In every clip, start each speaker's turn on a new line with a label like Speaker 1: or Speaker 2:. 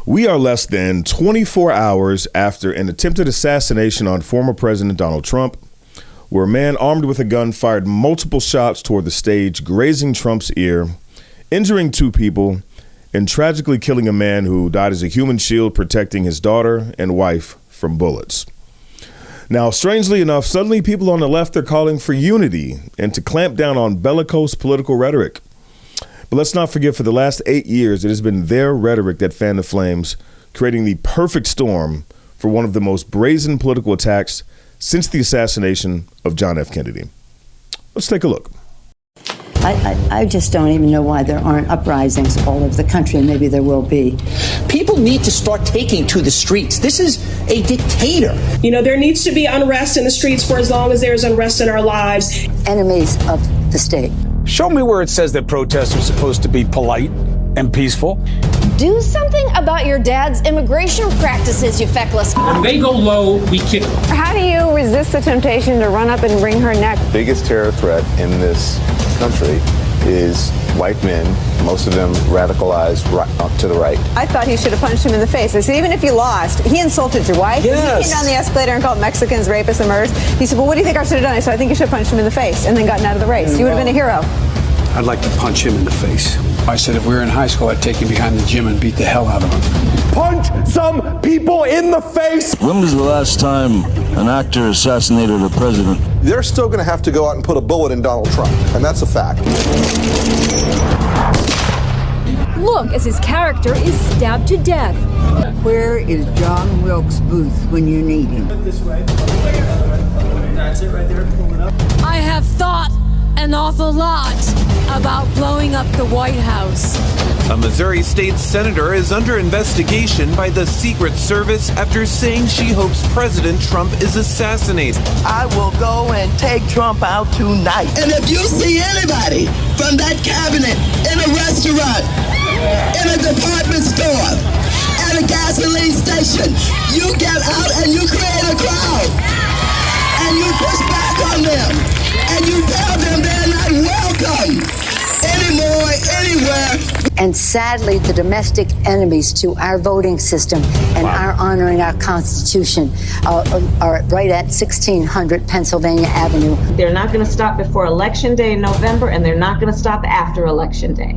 Speaker 1: We are less than 24 hours after an attempted assassination on former President Donald Trump, where a man armed with a gun fired multiple shots toward the stage, grazing Trump's ear, injuring 2 people, and tragically killing a man who died as a human shield protecting his daughter and wife from bullets. Now, strangely enough, suddenly people on the left are calling for unity and to clamp down on bellicose political rhetoric. But let's not forget, for the last 8 years, it has been their rhetoric that fanned the flames, creating the perfect storm for one of the most brazen political attacks since the assassination of John F. Kennedy. Let's take a look.
Speaker 2: I just don't even know why there aren't uprisings all over the country, and maybe there will be.
Speaker 3: People need to start taking to the streets. This is a dictator.
Speaker 4: You know, there needs to be unrest in the streets for as long as there's unrest in our lives.
Speaker 2: Enemies of the state.
Speaker 5: Show me where it says that protests are supposed to be polite and peaceful.
Speaker 6: Do something about your dad's immigration practices, you feckless.
Speaker 7: When they go low, we kick them.
Speaker 8: How do you resist the temptation to run up and wring her neck?
Speaker 9: The biggest terror threat in this country is white men, most of them radicalized to the right.
Speaker 8: I thought he should have punched him in the face. I said, even if you lost, he insulted your wife.
Speaker 5: Yes.
Speaker 8: He came down the escalator and called Mexicans rapists and murderers. He said, well, what do you think I should have done? I said, I think you should have punched him in the face and then gotten out of the race. You would have been a hero.
Speaker 5: I'd like to punch him in the face. I said if we were in high school, I'd take him behind the gym and beat the hell out of him.
Speaker 10: Punch some people in the face!
Speaker 11: When was the last time an actor assassinated a president?
Speaker 12: They're still going to have to go out and put a bullet in Donald Trump, and that's a fact.
Speaker 13: Look as his character is stabbed to death.
Speaker 2: Where is John Wilkes Booth when you need him?
Speaker 7: That's it right there. Pull it up.
Speaker 13: I have thought an awful lot about blowing up the White House.
Speaker 14: A Missouri state senator is under investigation by the Secret Service after saying she hopes President Trump is assassinated.
Speaker 3: I will go and take Trump out tonight.
Speaker 15: And if you see anybody from that cabinet in a restaurant, in a department store, at a gasoline station, you get out and you create a crowd. And you push back on them. And you tell them they're not welcome anymore, anywhere.
Speaker 2: And sadly, the domestic enemies to our voting system and our honoring our Constitution are right at 1600 Pennsylvania Avenue.
Speaker 16: They're not going to stop before Election Day in November, and they're not going to stop after Election Day.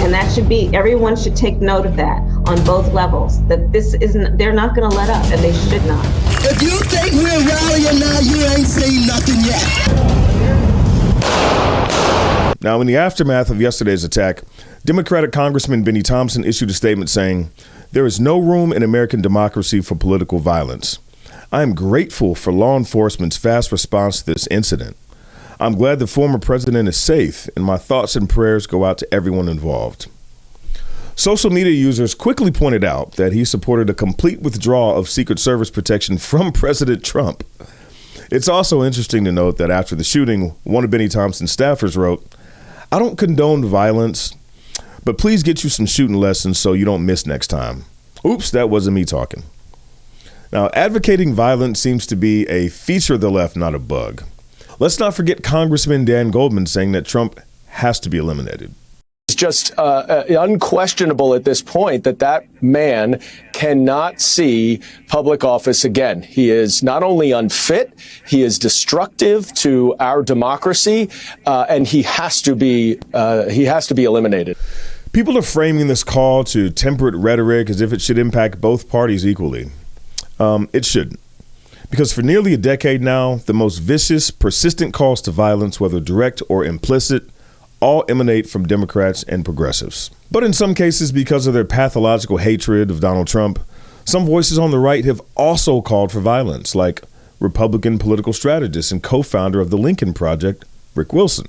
Speaker 16: And that should be, everyone should take note of that on both levels, that this isn't, they're not going to let up, and they should not.
Speaker 15: If you think we're rallying now, you ain't seen nothing yet.
Speaker 1: Now, in the aftermath of yesterday's attack, Democratic Congressman Benny Thompson issued a statement saying, "There is no room in American democracy for political violence. I am grateful for law enforcement's fast response to this incident. I'm glad the former president is safe, and my thoughts and prayers go out to everyone involved." Social media users quickly pointed out that he supported a complete withdrawal of Secret Service protection from President Trump. It's also interesting to note that after the shooting, one of Benny Thompson's staffers wrote, "I don't condone violence, but please get you some shooting lessons so you don't miss next time." Oops, that wasn't me talking. Now, advocating violence seems to be a feature of the left, not a bug. Let's not forget Congressman Dan Goldman saying that Trump has to be eliminated.
Speaker 17: It's just unquestionable at this point that that man cannot see public office again. He is not only unfit, he is destructive to our democracy, and he has to be eliminated.
Speaker 1: People are framing this call to temperate rhetoric as if it should impact both parties equally. It shouldn't. Because for nearly a decade now, the most vicious, persistent calls to violence, whether direct or implicit, all emanate from Democrats and progressives. But in some cases, because of their pathological hatred of Donald Trump, some voices on the right have also called for violence, like Republican political strategist and co-founder of the Lincoln Project, Rick Wilson.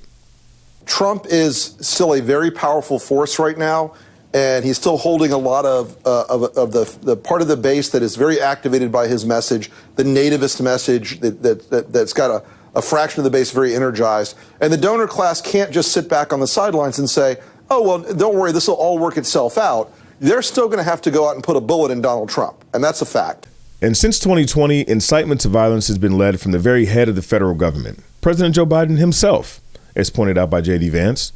Speaker 12: Trump is still a very powerful force right now, and he's still holding a lot of the part of the base that is very activated by his message, the nativist message that's got a fraction of the base very energized. And the donor class can't just sit back on the sidelines and say, oh, well, don't worry, this will all work itself out. They're still going to have to go out and put a bullet in Donald Trump, and that's a fact.
Speaker 1: And since 2020, incitement to violence has been led from the very head of the federal government, President Joe Biden himself, as pointed out by J.D. Vance.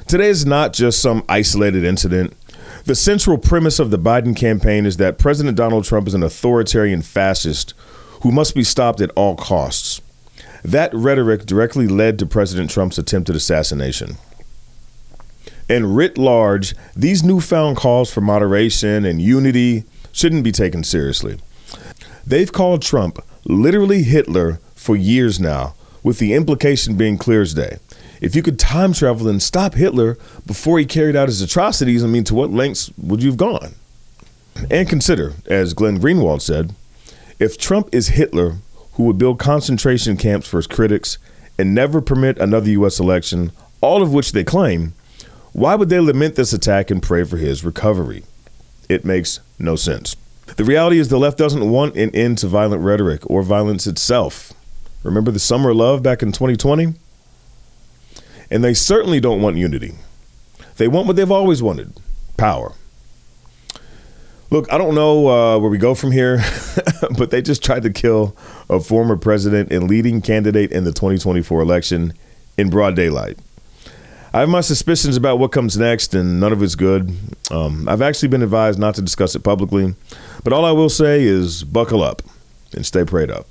Speaker 1: Today is not just some isolated incident. The central premise of the Biden campaign is that President Donald Trump is an authoritarian fascist who must be stopped at all costs. That rhetoric directly led to President Trump's attempted assassination. And writ large, these newfound calls for moderation and unity shouldn't be taken seriously. They've called Trump literally Hitler for years now, with the implication being clear as day. If you could time travel and stop Hitler before he carried out his atrocities, I mean, to what lengths would you have gone? And consider, as Glenn Greenwald said, if Trump is Hitler, who would build concentration camps for his critics and never permit another U.S. election, all of which they claim, why would they lament this attack and pray for his recovery? It makes no sense. The reality is the left doesn't want an end to violent rhetoric or violence itself. Remember the Summer of Love back in 2020? And they certainly don't want unity. They want what they've always wanted, power. Look, I don't know where we go from here, but they just tried to kill a former president and leading candidate in the 2024 election in broad daylight. I have my suspicions about what comes next, and none of it's good. I've actually been advised not to discuss it publicly, but all I will say is buckle up and stay prayed up.